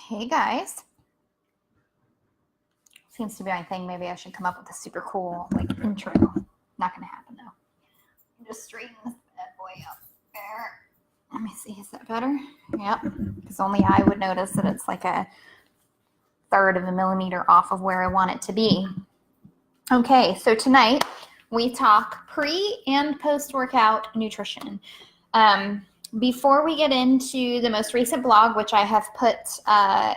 Hey guys. Seems to be my thing. Maybe I should come up with a super cool intro. Not gonna happen though. Just straighten this bad boy up there. Let me see, is that better? Yep. Because only I would notice that it's like a third of a millimeter off of where I want it to be. Okay, so tonight we talk pre and post-workout nutrition. Before we get into the most recent blog, which I have put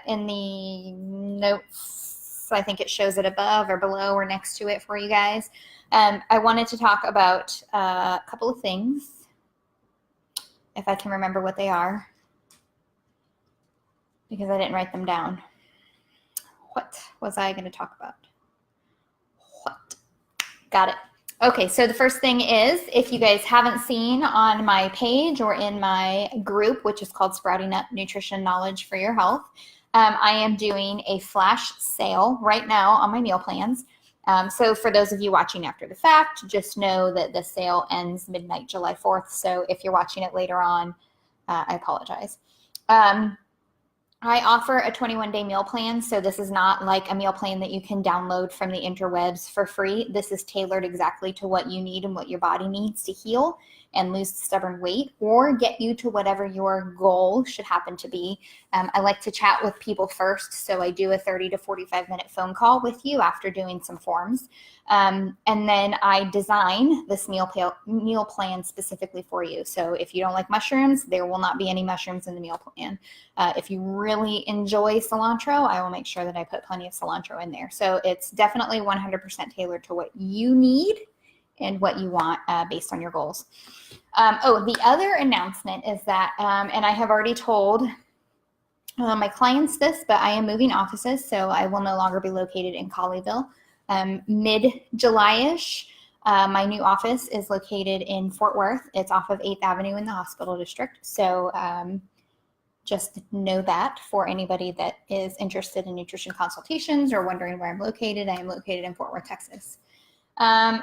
in the notes, I think it shows it above or below or next to it for you guys, I wanted to talk about a couple of things, if I can remember what they are, because I didn't write them down. What was I going to talk about? What? Got it. Okay, so the first thing is, if you guys haven't seen on my page or in my group, which is called Sprouting Up Nutrition Knowledge for Your Health, I am doing a flash sale right now on my meal plans. So for those of you watching after the fact, just know that the sale ends midnight July 4th. So if you're watching it later on, I apologize. I offer a 21-day meal plan, so this is not like a meal plan that you can download from the interwebs for free. This is tailored exactly to what you need and what your body needs to heal and lose stubborn weight or get you to whatever your goal should happen to be. I like to chat with people first, so I do a 30 to 45-minute phone call with you after doing some forms. And then I design this meal plan specifically for you. So if you don't like mushrooms, there will not be any mushrooms in the meal plan. If you really enjoy cilantro, I will make sure that I put plenty of cilantro in there. So it's definitely 100% tailored to what you need and what you want based on your goals. The other announcement is that, and I have already told my clients this, but I am moving offices, so I will no longer be located in Colleyville. Mid-July-ish, my new office is located in Fort Worth. It's off of 8th Avenue in the hospital district. So just know that for anybody that is interested in nutrition consultations or wondering where I'm located, I am located in Fort Worth, Texas.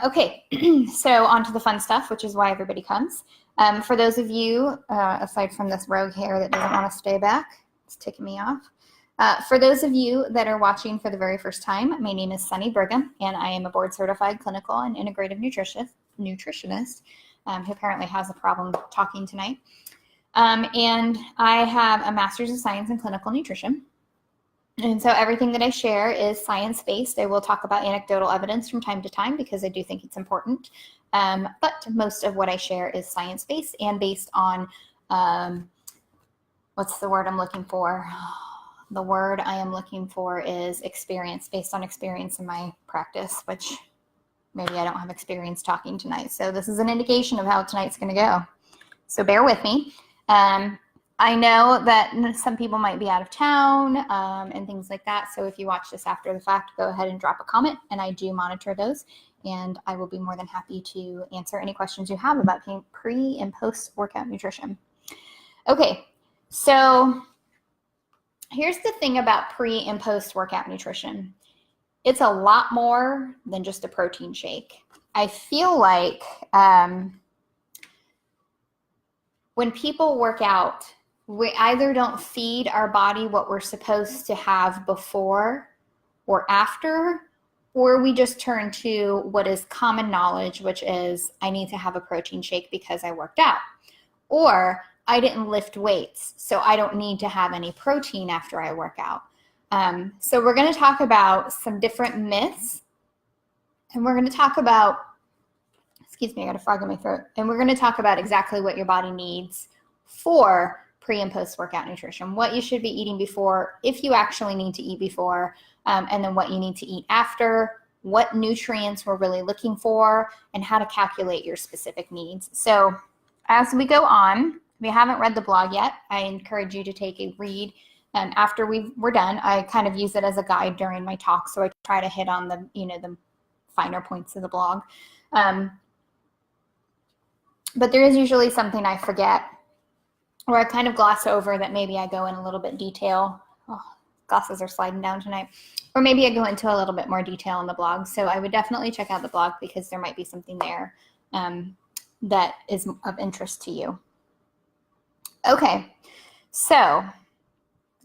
Okay, so on to the fun stuff, which is why everybody comes. For those of you, aside from this rogue hair that doesn't want to stay back, it's ticking me off. For those of you that are watching for the very first time, my name is Sunny Brigham, and I am a board-certified clinical and integrative nutritionist who apparently has a problem talking tonight. And I have a master's of science in clinical nutrition. And so everything that I share is science-based. I will talk about anecdotal evidence from time to time because I do think it's important. But most of what I share is science-based and based on, what's the word I'm looking for? The word I am looking for is experience, based on experience in my practice, which maybe I don't have experience talking tonight. So this is an indication of how tonight's going to go. So bear with me. I know that some people might be out of town and things like that. So if you watch this after the fact, go ahead and drop a comment, and I do monitor those. And I will be more than happy to answer any questions you have about pre and post workout nutrition. Okay, so here's the thing about pre and post workout nutrition. It's a lot more than just a protein shake. I feel like when people work out, we either don't feed our body what we're supposed to have before or after, or we just turn to what is common knowledge, which is I need to have a protein shake because I worked out, or I didn't lift weights, so I don't need to have any protein after I work out. So we're going to talk about some different myths, and we're going to talk about, excuse me, I got a frog in my throat, and we're going to talk about exactly what your body needs for pre and post workout nutrition, what you should be eating before, if you actually need to eat before, and then what you need to eat after, what nutrients we're really looking for, and how to calculate your specific needs. So as we go on, if you haven't read the blog yet, I encourage you to take a read. And after we're done, I kind of use it as a guide during my talk, so I try to hit on the finer points of the blog. But there is usually something I forget or I kind of gloss over that maybe I go in a little bit detail. Oh, glasses are sliding down tonight. Or maybe I go into a little bit more detail in the blog. So I would definitely check out the blog because there might be something there that is of interest to you. Okay, so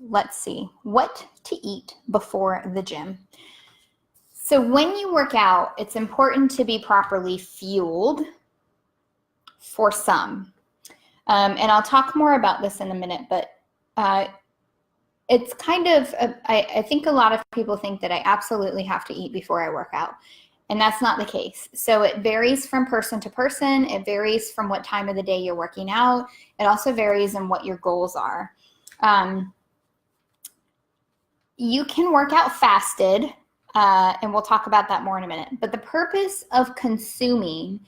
let's see, what to eat before the gym. So when you work out, it's important to be properly fueled for some. And I'll talk more about this in a minute, but it's kind of, I think a lot of people think that I absolutely have to eat before I work out. And that's not the case. So it varies from person to person. It varies from what time of the day you're working out. It also varies in what your goals are. You can work out fasted, and we'll talk about that more in a minute. But the purpose of consuming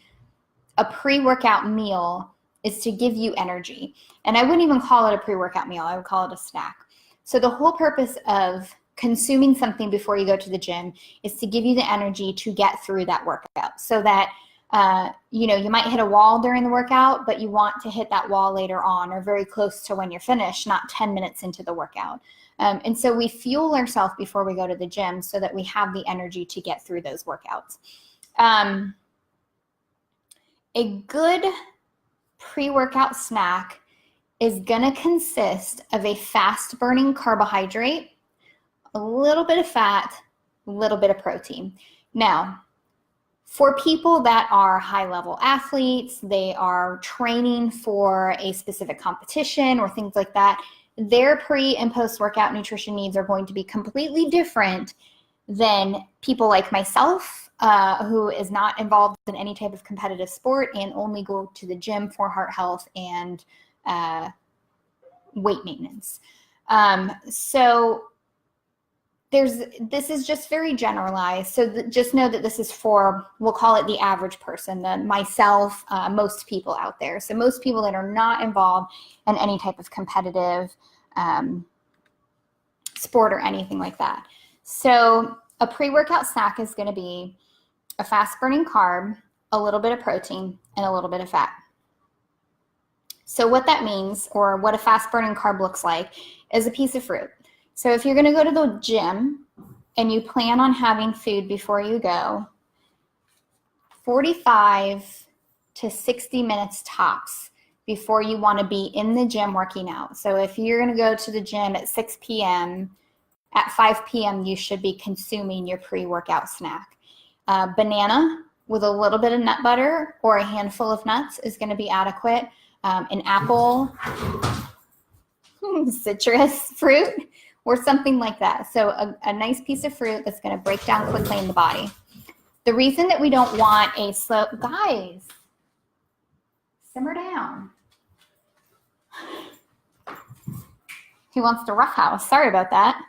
a pre-workout meal is to give you energy. And I wouldn't even call it a pre-workout meal. I would call it a snack. So the whole purpose of consuming something before you go to the gym is to give you the energy to get through that workout, so that you might hit a wall during the workout, but you want to hit that wall later on or very close to when you're finished, not 10 minutes into the workout. And so we fuel ourselves before we go to the gym so that we have the energy to get through those workouts. A good pre-workout snack is going to consist of a fast-burning carbohydrate, a little bit of fat, a little bit of protein. Now, for people that are high-level athletes, they are training for a specific competition or things like that, their pre- and post-workout nutrition needs are going to be completely different than people like myself, who is not involved in any type of competitive sport and only go to the gym for heart health and weight maintenance. So this is just very generalized. So just know that this is for, we'll call it the average person, myself, most people out there. So most people that are not involved in any type of competitive sport or anything like that. So a pre-workout snack is going to be a fast-burning carb, a little bit of protein, and a little bit of fat. So what that means, or what a fast-burning carb looks like, is a piece of fruit. So if you're going to go to the gym and you plan on having food before you go, 45 to 60 minutes tops before you want to be in the gym working out. So if you're going to go to the gym at 6 p.m., at 5 p.m. you should be consuming your pre-workout snack. Banana with a little bit of nut butter or a handful of nuts is going to be adequate. An apple, citrus fruit, or something like that. So a nice piece of fruit that's going to break down quickly in the body. The reason that we don't want a slow, guys, simmer down. He wants to roughhouse. Sorry about that.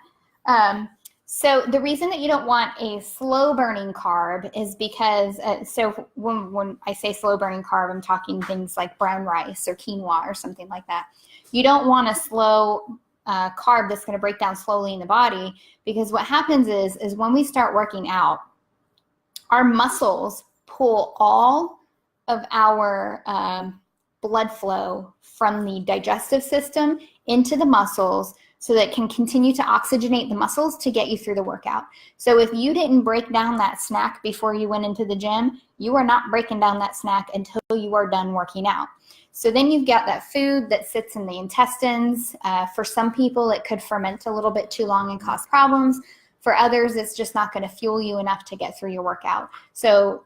So the reason that you don't want a slow burning carb is because, so when I say slow burning carb, I'm talking things like brown rice or quinoa or something like that. You don't want a slow carb that's going to break down slowly in the body, because what happens is when we start working out, our muscles pull all of our blood flow from the digestive system into the muscles so that it can continue to oxygenate the muscles to get you through the workout. So if you didn't break down that snack before you went into the gym, you are not breaking down that snack until you are done working out. So then you've got that food that sits in the intestines. For some people, it could ferment a little bit too long and cause problems. For others, it's just not going to fuel you enough to get through your workout. So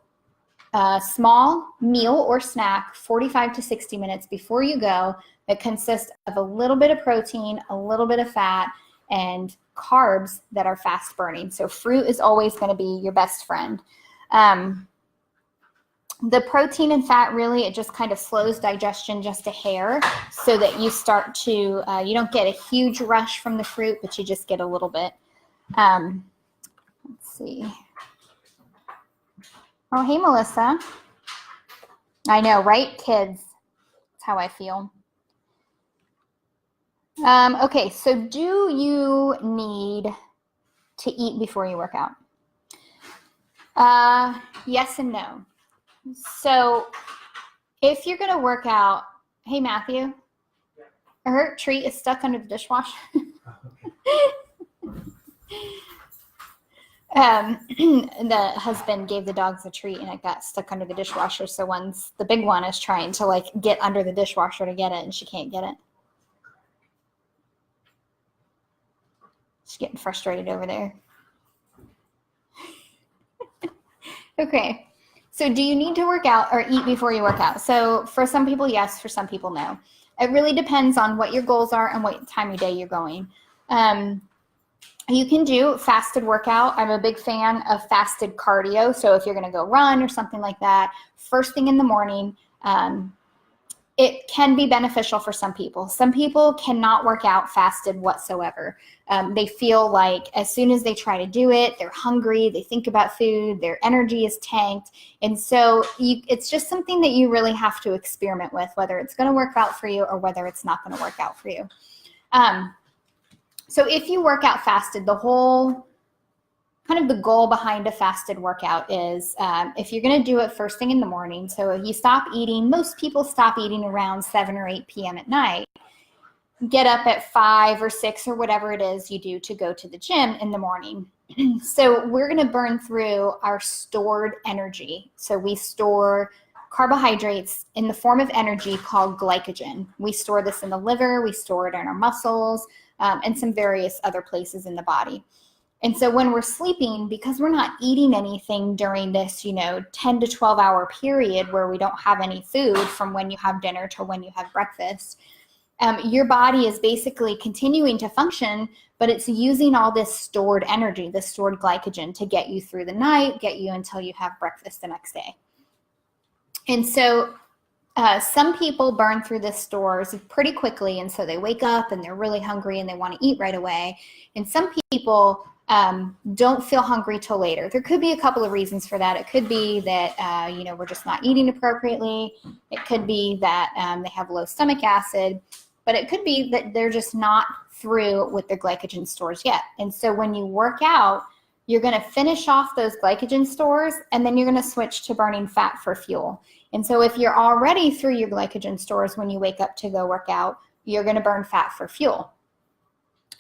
a small meal or snack 45 to 60 minutes before you go that consists of a little bit of protein, a little bit of fat, and carbs that are fast burning. So fruit is always going to be your best friend. The protein and fat, really, it just kind of slows digestion just a hair, so that you start to, you don't get a huge rush from the fruit, but you just get a little bit. Let's see. Oh, hey, Melissa. I know, right? Kids. That's how I feel. Okay, so do you need to eat before you work out? Yes and no. So if you're going to work out, hey, Matthew, her treat is stuck under the dishwasher. The husband gave the dogs a treat and it got stuck under the dishwasher. So once the big one is trying to like get under the dishwasher to get it and she can't get it. Just getting frustrated over there. Okay. So do you need to work out or eat before you work out? So for some people, yes. For some people, no. It really depends on what your goals are and what time of day you're going. You can do fasted workout. I'm a big fan of fasted cardio. So if you're going to go run or something like that, first thing in the morning, it can be beneficial for some people. Some people cannot work out fasted whatsoever. They feel like as soon as they try to do it, they're hungry, they think about food, their energy is tanked. And so it's just something that you really have to experiment with, whether it's going to work out for you or whether it's not going to work out for you. So if you work out fasted, the whole kind of the goal behind a fasted workout is if you're going to do it first thing in the morning, so if you stop eating, most people stop eating around 7 or 8 p.m. at night, get up at 5 or 6 or whatever it is you do to go to the gym in the morning. So we're going to burn through our stored energy. So we store carbohydrates in the form of energy called glycogen. We store this in the liver, we store it in our muscles, and some various other places in the body. And so when we're sleeping, because we're not eating anything during this, 10 to 12 hour period where we don't have any food from when you have dinner to when you have breakfast, your body is basically continuing to function, but it's using all this stored energy, this stored glycogen to get you through the night, get you until you have breakfast the next day. And so some people burn through the stores pretty quickly, and so they wake up and they're really hungry and they want to eat right away. And some people don't feel hungry till later. There could be a couple of reasons for that. It could be that, we're just not eating appropriately. It could be that they have low stomach acid, but it could be that they're just not through with their glycogen stores yet. And so when you work out, you're going to finish off those glycogen stores, and then you're going to switch to burning fat for fuel. And so if you're already through your glycogen stores when you wake up to go work out, you're going to burn fat for fuel.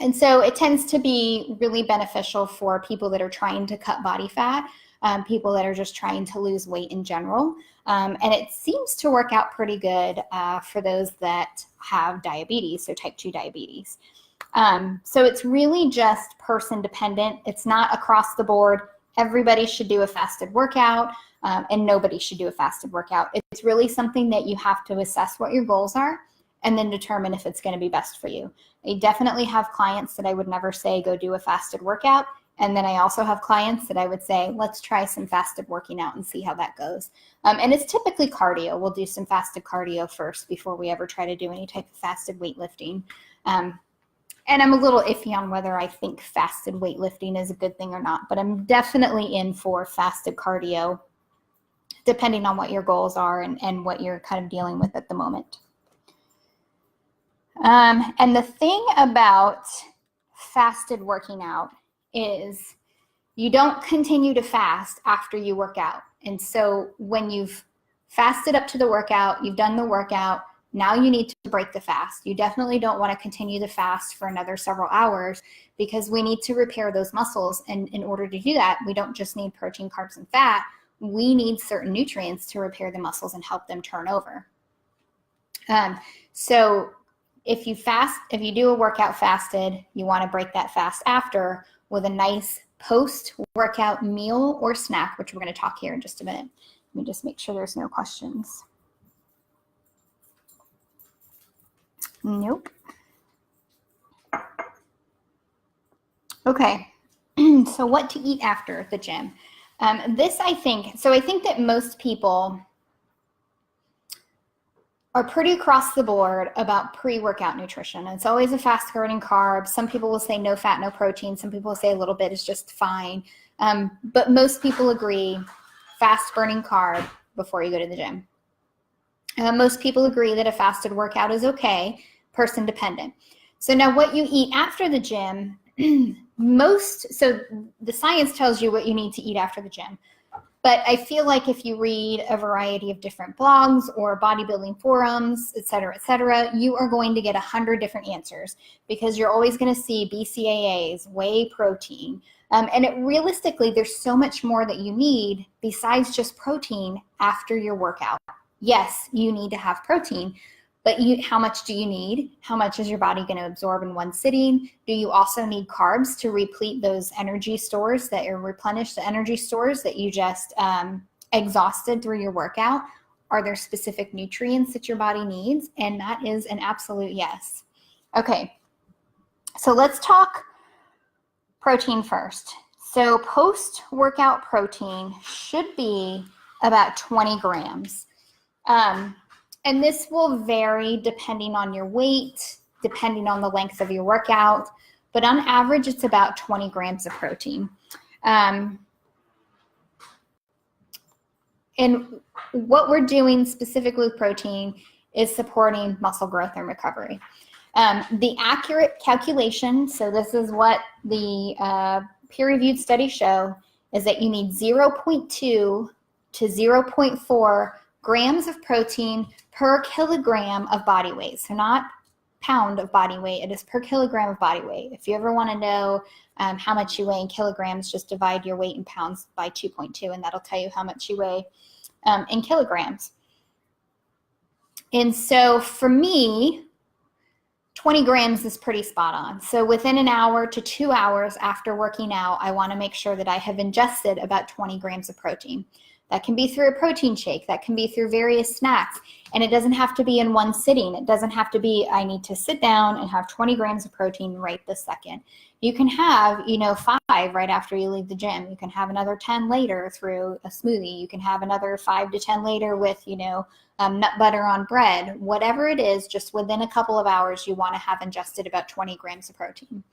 And so it tends to be really beneficial for people that are trying to cut body fat, people that are just trying to lose weight in general. And it seems to work out pretty good for those that have diabetes, so type 2 diabetes. So it's really just person dependent. It's not across the board. Everybody should do a fasted workout, and nobody should do a fasted workout. It's really something that you have to assess what your goals are and then determine if it's going to be best for you. I definitely have clients that I would never say go do a fasted workout. And then I also have clients that I would say, let's try some fasted working out and see how that goes. And it's typically cardio. We'll do some fasted cardio first before we ever try to do any type of fasted weightlifting. And I'm a little iffy on whether I think fasted weightlifting is a good thing or not, but I'm definitely in for fasted cardio, depending on what your goals are and what you're kind of dealing with at the moment. And the thing about fasted working out is you don't continue to fast after you work out. And so when you've fasted up to the workout, you've done the workout, now you need to break the fast. You definitely don't want to continue the fast for another several hours because we need to repair those muscles. And in order to do that, we don't just need protein, carbs, and fat. We need certain nutrients to repair the muscles and help them turn over. So if you do a workout fasted, you want to break that fast after with a nice post-workout meal or snack, which we're going to talk here in just a minute. Let me just make sure there's no questions. Nope. Okay, so what to eat after the gym? I think that most people are pretty across the board about pre-workout nutrition. It's always a fast burning carb. Some people will say no fat, no protein. Some people will say a little bit is just fine. But most people agree fast burning carb before you go to the gym. Most people agree that a fasted workout is okay, person dependent. So now what you eat after the gym, so the science tells you what you need to eat after the gym. But I feel like if you read a variety of different blogs or bodybuilding forums, et cetera, you are going to get 100 different answers because you're always going to see BCAAs, whey protein. And realistically, there's so much more that you need besides just protein after your workout. Yes, you need to have protein, But how much do you need? How much is your body going to absorb in one sitting? Do you also need carbs to replete those energy stores that are replenish the energy stores that you just exhausted through your workout? Are there specific nutrients that your body needs? And that is an absolute yes. Okay, so let's talk protein first. So post-workout protein should be about 20 grams. And this will vary depending on your weight, depending on the length of your workout, but on average, it's about 20 grams of protein. And what we're doing specifically with protein is supporting muscle growth and recovery. The accurate calculation, so this is what the peer-reviewed studies show, is that you need 0.2 to 0.4 grams of protein per kilogram of body weight. So not pound of body weight, it is per kilogram of body weight. If you ever want to know how much you weigh in kilograms, just divide your weight in pounds by 2.2 and that'll tell you how much you weigh in kilograms. And so for me, 20 grams is pretty spot on. So within an hour to 2 hours after working out, I want to make sure that I have ingested about 20 grams of protein. That can be through a protein shake. That can be through various snacks. And it doesn't have to be in one sitting. It doesn't have to be, I need to sit down and have 20 grams of protein right this second. You can have, 5 right after you leave the gym. You can have another 10 later through a smoothie. You can have another 5 to 10 later with, nut butter on bread. Whatever it is, just within a couple of hours, you want to have ingested about 20 grams of protein.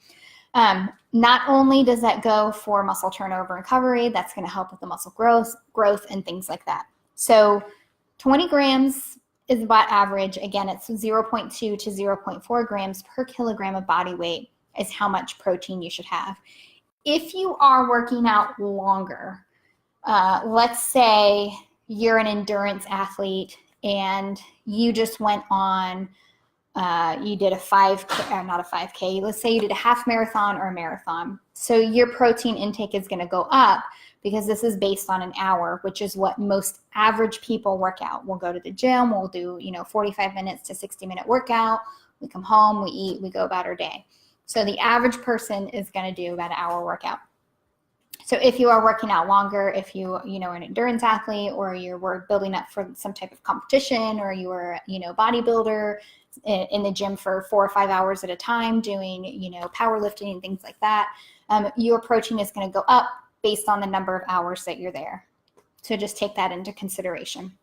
Not only does that go for muscle turnover and recovery, that's going to help with the muscle growth and things like that. So 20 grams is about average. Again, it's 0.2 to 0.4 grams per kilogram of body weight is how much protein you should have. If you are working out longer, let's say you're an endurance athlete and you just went on you did a 5K, not a 5K, let's say you did a half marathon or a marathon. So your protein intake is going to go up because this is based on an hour, which is what most average people work out. We'll go to the gym, we'll do, 45 minutes to 60-minute workout. We come home, we eat, we go about our day. So the average person is going to do about an hour workout. So if you are working out longer, if you, are an endurance athlete or you're building up for some type of competition or you are, bodybuilder in the gym for 4 or 5 hours at a time doing, powerlifting and things like that, your protein is going to go up based on the number of hours that you're there. So just take that into consideration.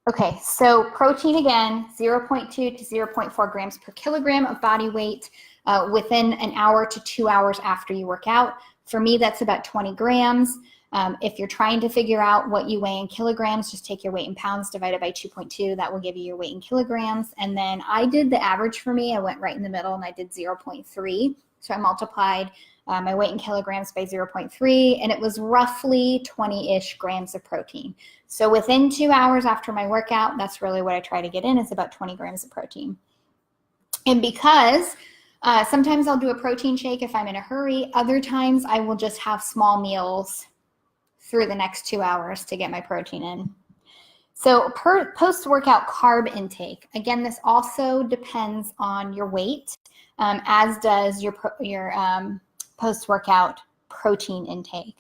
Okay, so protein again, 0.2 to 0.4 grams per kilogram of body weight within an hour to 2 hours after you work out. For me, that's about 20 grams. If you're trying to figure out what you weigh in kilograms, just take your weight in pounds divided by 2.2. That will give you your weight in kilograms. And then I did the average for me. I went right in the middle and I did 0.3. So I multiplied my weight in kilograms by 0.3, and it was roughly 20-ish grams of protein. So within 2 hours after my workout, that's really what I try to get in, is about 20 grams of protein. And because sometimes I'll do a protein shake if I'm in a hurry, other times I will just have small meals through the next 2 hours to get my protein in. So post-workout carb intake, again, this also depends on your weight, as does your post-workout protein intake.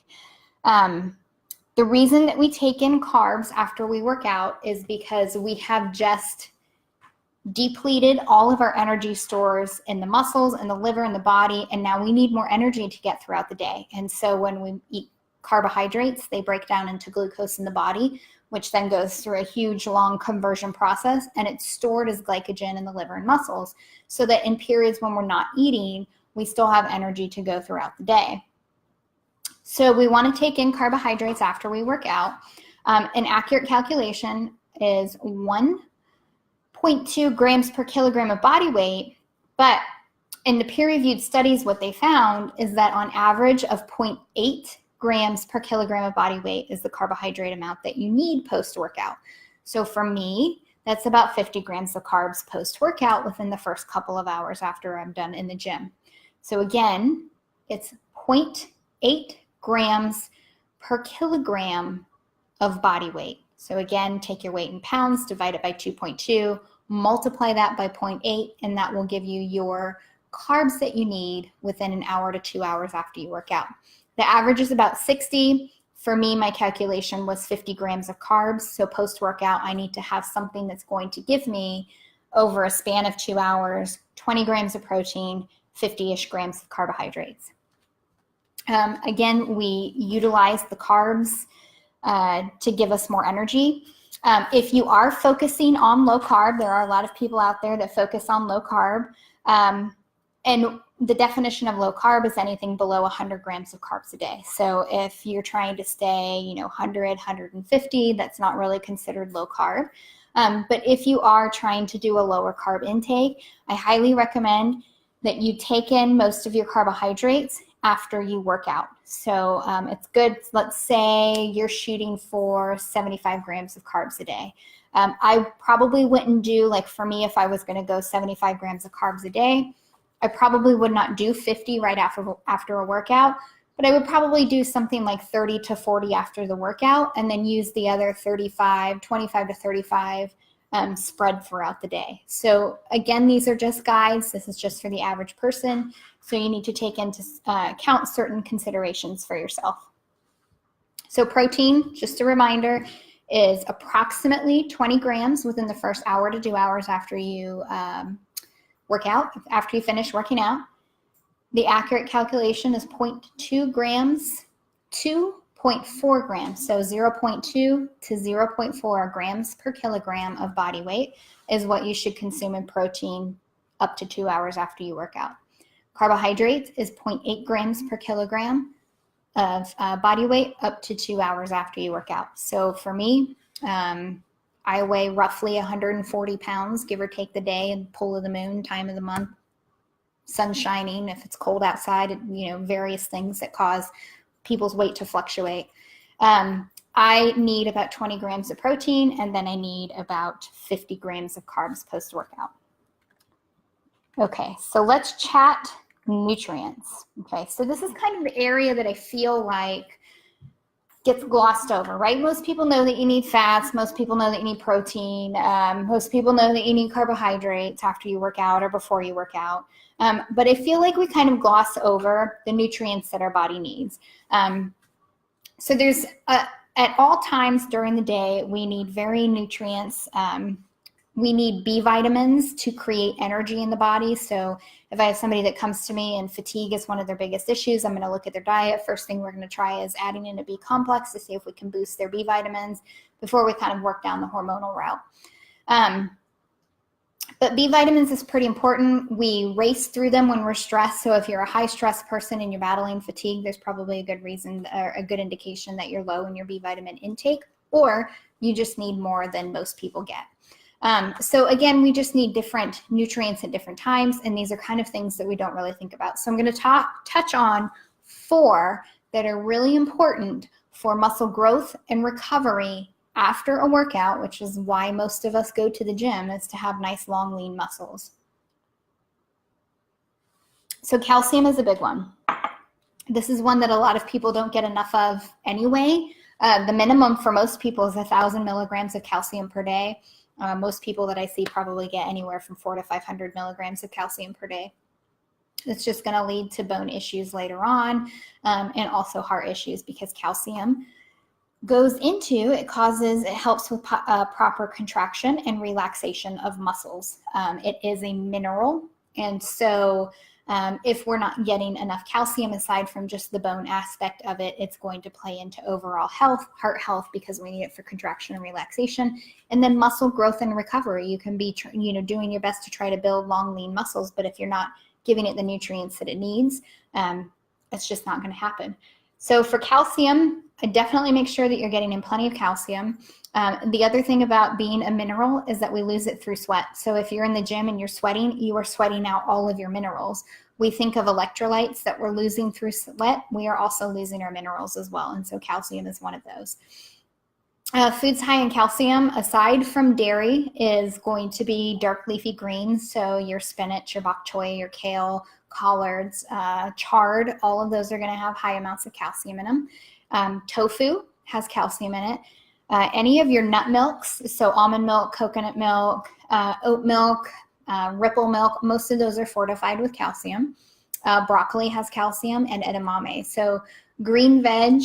The reason that we take in carbs after we work out is because we have just depleted all of our energy stores in the muscles and the liver and the body, and now we need more energy to get throughout the day. And so when we eat carbohydrates, they break down into glucose in the body, which then goes through a huge long conversion process, and it's stored as glycogen in the liver and muscles, so that in periods when we're not eating, we still have energy to go throughout the day. So we want to take in carbohydrates after we work out. An accurate calculation is 1.2 grams per kilogram of body weight, but in the peer-reviewed studies, what they found is that on average of 0.8 grams per kilogram of body weight is the carbohydrate amount that you need post-workout. So for me, that's about 50 grams of carbs post-workout within the first couple of hours after I'm done in the gym. So again, it's 0.8 grams per kilogram of body weight. So again, take your weight in pounds, divide it by 2.2, multiply that by 0.8, and that will give you your carbs that you need within an hour to 2 hours after you work out. The average is about 60. For me, my calculation was 50 grams of carbs. So post-workout, I need to have something that's going to give me, over a span of 2 hours, 20 grams of protein, 50-ish grams of carbohydrates. Again, we utilize the carbs to give us more energy. If you are focusing on low carb, there are a lot of people out there that focus on low carb. And the definition of low carb is anything below 100 grams of carbs a day. So if you're trying to stay, 100, 150, that's not really considered low carb. But if you are trying to do a lower carb intake, I highly recommend that you take in most of your carbohydrates after you work out. So it's good. Let's say you're shooting for 75 grams of carbs a day. I probably wouldn't do, like for me, if I was going to go 75 grams of carbs a day, I probably would not do 50 right after a workout, but I would probably do something like 30 to 40 after the workout, and then use the other 25 to 35 spread throughout the day. So again, these are just guides. This is just for the average person. So you need to take into account certain considerations for yourself. So protein, just a reminder, is approximately 20 grams within the first hour to 2 hours after you work out, after you finish working out. The accurate calculation is 0.2 grams to 0.4 grams. So 0.2 to 0.4 grams per kilogram of body weight is what you should consume in protein up to 2 hours after you work out. Carbohydrates is 0.8 grams per kilogram of body weight up to 2 hours after you work out. So for me, I weigh roughly 140 pounds, give or take the day, and pull of the moon, time of the month, sun shining, if it's cold outside, various things that cause people's weight to fluctuate. I need about 20 grams of protein, and then I need about 50 grams of carbs post-workout. Okay, so let's chat nutrients. Okay, so this is kind of the area that I feel like gets glossed over, right? Most people know that you need fats. Most people know that you need protein. Most people know that you need carbohydrates after you work out or before you work out. But I feel like we kind of gloss over the nutrients that our body needs. So there's, at all times during the day, we need varied nutrients. We need B vitamins to create energy in the body. So if I have somebody that comes to me and fatigue is one of their biggest issues, I'm going to look at their diet. First thing we're going to try is adding in a B complex to see if we can boost their B vitamins before we kind of work down the hormonal route. But B vitamins is pretty important. We race through them when we're stressed. So if you're a high stress person and you're battling fatigue, there's probably a good reason or a good indication that you're low in your B vitamin intake, or you just need more than most people get. So again, we just need different nutrients at different times, and these are kind of things that we don't really think about. So I'm going to touch on 4 that are really important for muscle growth and recovery after a workout, which is why most of us go to the gym, is to have nice, long, lean muscles. So calcium is a big one. This is one that a lot of people don't get enough of anyway. The minimum for most people is 1,000 milligrams of calcium per day. Most people that I see probably get anywhere from 400 to 500 milligrams of calcium per day. It's just going to lead to bone issues later on, and also heart issues, because calcium it helps with proper contraction and relaxation of muscles. It is a mineral, and so if we're not getting enough calcium aside from just the bone aspect of it, it's going to play into overall health, heart health, because we need it for contraction and relaxation, and then muscle growth and recovery. You can be doing your best to try to build long, lean muscles, but if you're not giving it the nutrients that it needs, it's just not going to happen. So for calcium, I definitely make sure that you're getting in plenty of calcium. The other thing about being a mineral is that we lose it through sweat. So if you're in the gym and you're sweating, you are sweating out all of your minerals. We think of electrolytes that we're losing through sweat. We are also losing our minerals as well. And so calcium is one of those. Foods high in calcium, aside from dairy, is going to be dark leafy greens. So your spinach, your bok choy, your kale, collards, chard, all of those are going to have high amounts of calcium in them. Tofu has calcium in it. Any of your nut milks, so almond milk, coconut milk, oat milk, ripple milk, most of those are fortified with calcium. Broccoli has calcium, and edamame. So green veg,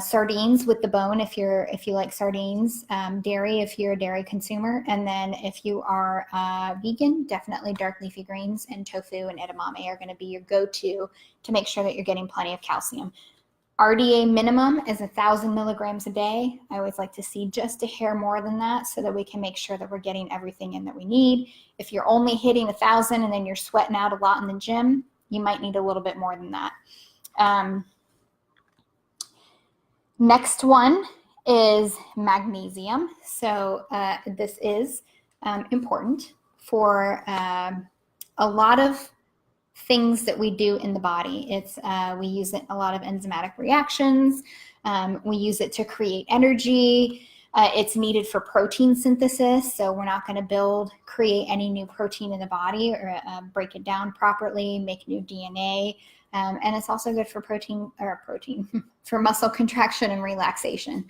sardines with the bone if you like sardines, dairy if you're a dairy consumer, and then if you are vegan, definitely dark leafy greens, and tofu and edamame are going to be your go-to to make sure that you're getting plenty of calcium. RDA minimum is 1,000 milligrams a day. I always like to see just a hair more than that so that we can make sure that we're getting everything in that we need. If you're only hitting 1,000 and then you're sweating out a lot in the gym, you might need a little bit more than that. Next one is magnesium. So this is important for a lot of things that we do in the body. We use it in a lot of enzymatic reactions. We use it to create energy. It's needed for protein synthesis, so we're not going to create any new protein in the body or break it down properly, make new DNA. And it's also good for for muscle contraction and relaxation.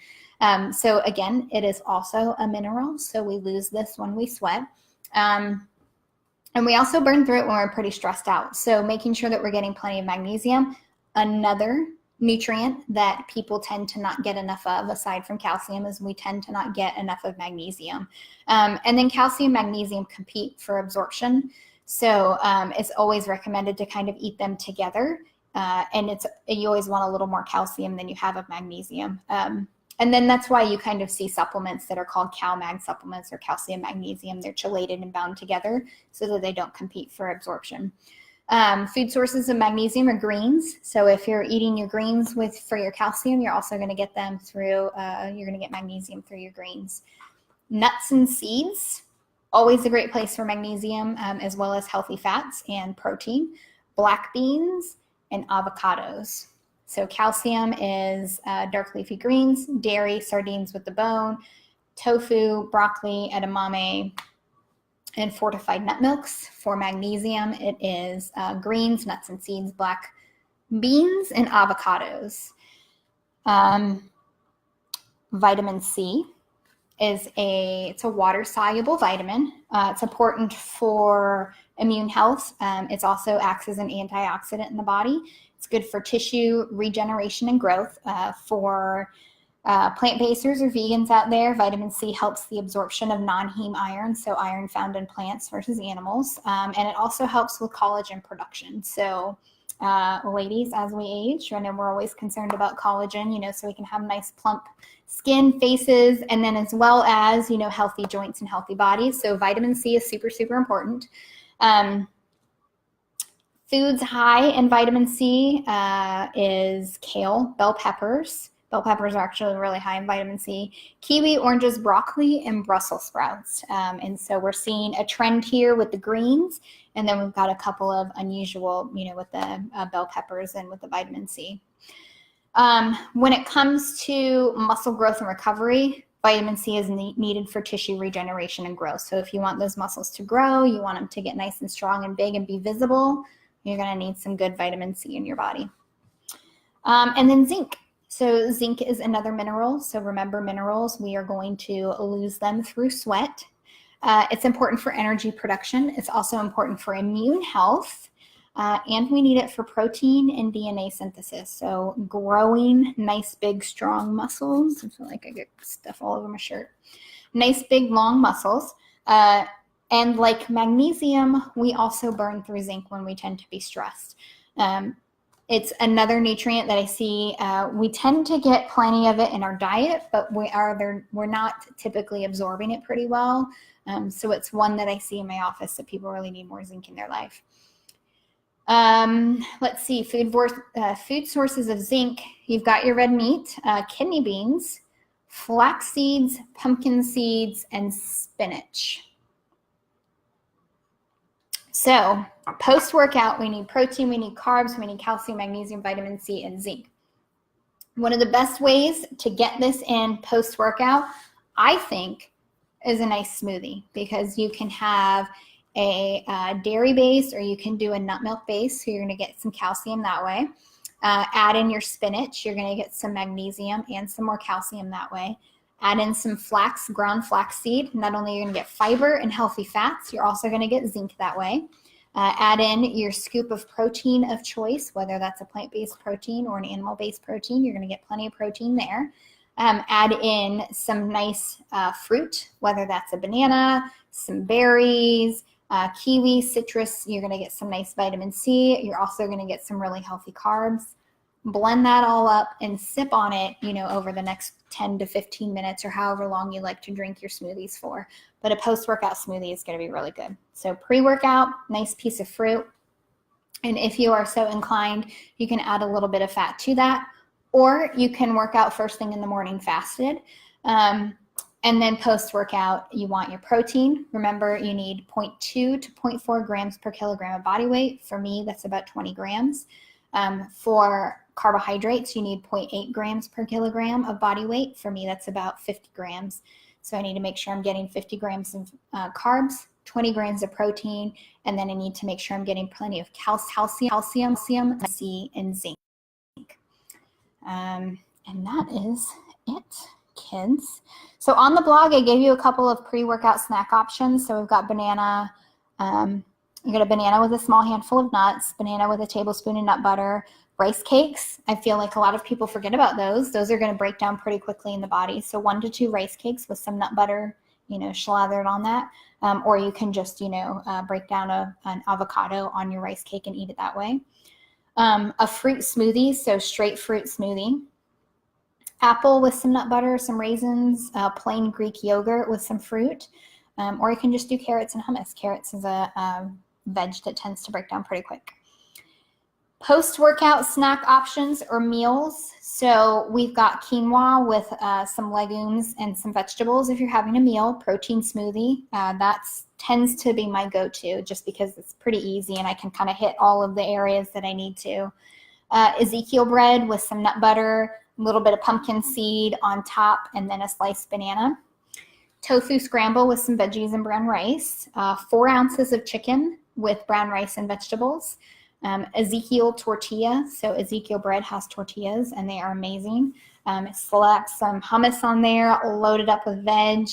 So again, it is also a mineral, so we lose this when we sweat. And we also burn through it when we're pretty stressed out. So making sure that we're getting plenty of magnesium, another nutrient that people tend to not get enough of aside from calcium is we tend to not get enough of magnesium. And then calcium, magnesium compete for absorption. So it's always recommended to kind of eat them together. And you always want a little more calcium than you have of magnesium. And then that's why you kind of see supplements that are called CalMag supplements or calcium magnesium. They're chelated and bound together so that they don't compete for absorption. Food sources of magnesium are greens. So if you're eating your greens for your calcium, you're also going to get them through, you're going to get magnesium through your greens. Nuts and seeds, always a great place for magnesium, as well as healthy fats and protein. Black beans and avocados. So calcium is dark leafy greens, dairy, sardines with the bone, tofu, broccoli, edamame, and fortified nut milks. For magnesium, it is greens, nuts and seeds, black beans, and avocados. Vitamin C it's a water-soluble vitamin. It's important for immune health. It also acts as an antioxidant in the body. It's good for tissue regeneration and growth. For plant-basers or vegans out there, vitamin C helps the absorption of non-heme iron, so iron found in plants versus animals. And it also helps with collagen production. So ladies, as we age, I know we're always concerned about collagen, so we can have nice plump skin, faces, and then as well as, healthy joints and healthy bodies. So vitamin C is super, super important. Foods high in vitamin C is kale, bell peppers. Bell peppers are actually really high in vitamin C. Kiwi, oranges, broccoli, and Brussels sprouts. And so we're seeing a trend here with the greens, and then we've got a couple of unusual, with the bell peppers and with the vitamin C. When it comes to muscle growth and recovery, vitamin C is needed for tissue regeneration and growth. So if you want those muscles to grow, you want them to get nice and strong and big and be visible, you're going to need some good vitamin C in your body. And then zinc. So zinc is another mineral. So remember, minerals, we are going to lose them through sweat. It's important for energy production. It's also important for immune health. And we need it for protein and DNA synthesis. So growing nice, big, strong muscles. I feel like I get stuff all over my shirt. Nice, big, long muscles. And like magnesium, we also burn through zinc when we tend to be stressed. It's another nutrient that I see. We tend to get plenty of it in our diet, but we're not typically absorbing it pretty well. So it's one that I see in my office that people really need more zinc in their life. Let's see, food sources of zinc. You've got your red meat, kidney beans, flax seeds, pumpkin seeds, and spinach. So post-workout, we need protein, we need carbs, we need calcium, magnesium, vitamin C, and zinc. One of the best ways to get this in post-workout, I think, is a nice smoothie, because you can have a dairy base, or you can do a nut milk base, so you're going to get some calcium that way. Add in your spinach, you're going to get some magnesium and some more calcium that way. Add in some flax, ground flaxseed. Not only are you going to get fiber and healthy fats, you're also going to get zinc that way. Add in your scoop of protein of choice, whether that's a plant-based protein or an animal-based protein. You're going to get plenty of protein there. Add in some nice fruit, whether that's a banana, some berries, kiwi, citrus. You're going to get some nice vitamin C. You're also going to get some really healthy carbs. Blend that all up and sip on it, over the next 10 to 15 minutes or however long you like to drink your smoothies for. But a post-workout smoothie is going to be really good. So pre-workout, nice piece of fruit. And if you are so inclined, you can add a little bit of fat to that, or you can work out first thing in the morning fasted. And then post-workout, you want your protein. Remember, you need 0.2 to 0.4 grams per kilogram of body weight. For me, that's about 20 grams. For carbohydrates, you need 0.8 grams per kilogram of body weight. For me, that's about 50 grams. So I need to make sure I'm getting 50 grams of carbs, 20 grams of protein, and then I need to make sure I'm getting plenty of calcium, C, and zinc. And that is it, kids. So on the blog, I gave you a couple of pre-workout snack options. So we've got banana. You got a banana with a small handful of nuts, banana with a tablespoon of nut butter, rice cakes. I feel like a lot of people forget about those. Those are going to break down pretty quickly in the body. So 1 to 2 rice cakes with some nut butter, slathered on that. Or you can just, break down an avocado on your rice cake and eat it that way. A fruit smoothie, so straight fruit smoothie. Apple with some nut butter, some raisins, plain Greek yogurt with some fruit. Or you can just do carrots and hummus. Carrots is a veg that tends to break down pretty quick. Post-workout snack options or meals. So we've got quinoa with some legumes and some vegetables. If you're having a meal, protein smoothie, that tends to be my go-to just because it's pretty easy and I can kind of hit all of the areas that I need to. Ezekiel bread with some nut butter, a little bit of pumpkin seed on top, and then a sliced banana. Tofu scramble with some veggies and brown rice. 4 ounces of chicken with brown rice and vegetables. Ezekiel tortilla. So Ezekiel bread has tortillas and they are amazing. Slap some hummus on there, load it up with veg.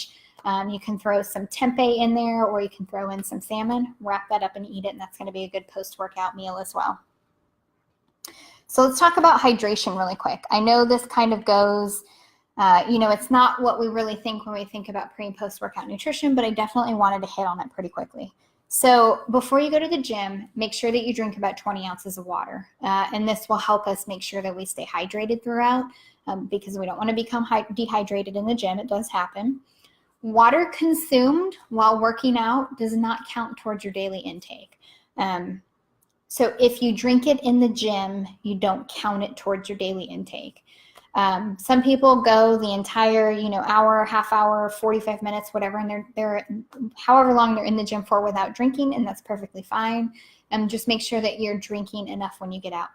You can throw some tempeh in there or you can throw in some salmon, wrap that up and eat it, and that's going to be a good post-workout meal as well. So let's talk about hydration really quick. I know this kind of goes, it's not what we really think when we think about pre and post-workout nutrition, but I definitely wanted to hit on it pretty quickly. So before you go to the gym, make sure that you drink about 20 ounces of water. And this will help us make sure that we stay hydrated throughout because we don't want to become dehydrated in the gym. It does happen. Water consumed while working out does not count towards your daily intake. So if you drink it in the gym, you don't count it towards your daily intake. Some people go the entire, hour, half hour, 45 minutes, whatever, and they're however long they're in the gym for without drinking, and that's perfectly fine. Just make sure that you're drinking enough when you get out.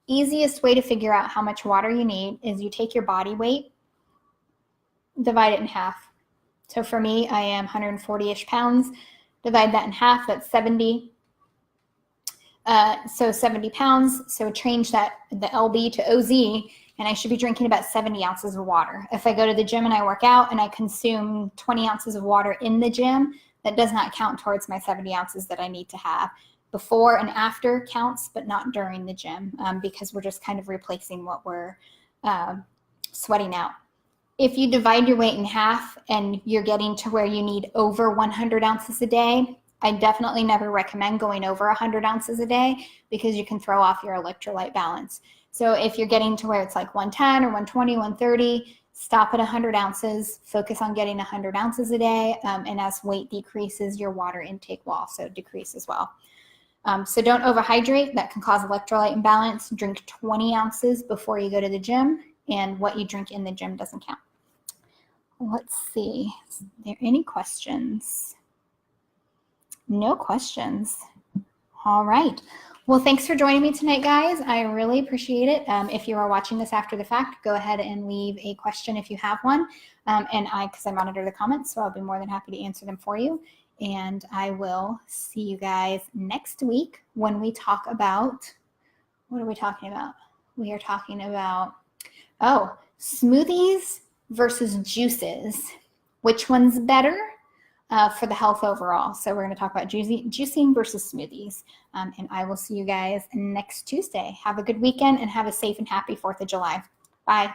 Easiest way to figure out how much water you need is you take your body weight, divide it in half. So for me, I am 140-ish pounds. Divide that in half, that's 70. So 70 pounds. So change that, the LB to OZ, and I should be drinking about 70 ounces of water. If I go to the gym and I work out and I consume 20 ounces of water in the gym, that does not count towards my 70 ounces that I need to have. Before and after counts, but not during the gym because we're just kind of replacing what we're sweating out. If you divide your weight in half and you're getting to where you need over 100 ounces a day, I definitely never recommend going over 100 ounces a day because you can throw off your electrolyte balance. So if you're getting to where it's like 110 or 120, 130, stop at 100 ounces, focus on getting 100 ounces a day, and as weight decreases, your water intake will also decrease as well. So don't overhydrate. That can cause electrolyte imbalance. Drink 20 ounces before you go to the gym, and what you drink in the gym doesn't count. Let's see. Is there any questions? No questions. All right. Well, thanks for joining me tonight, guys. I really appreciate it. If you are watching this after the fact, go ahead and leave a question if you have one. Because I monitor the comments, so I'll be more than happy to answer them for you. And I will see you guys next week when we talk about, what are we talking about? We are talking about, smoothies versus juices. Which one's better for the health overall? So we're going to talk about juicing versus smoothies. And I will see you guys next Tuesday. Have a good weekend and have a safe and happy 4th of July. Bye.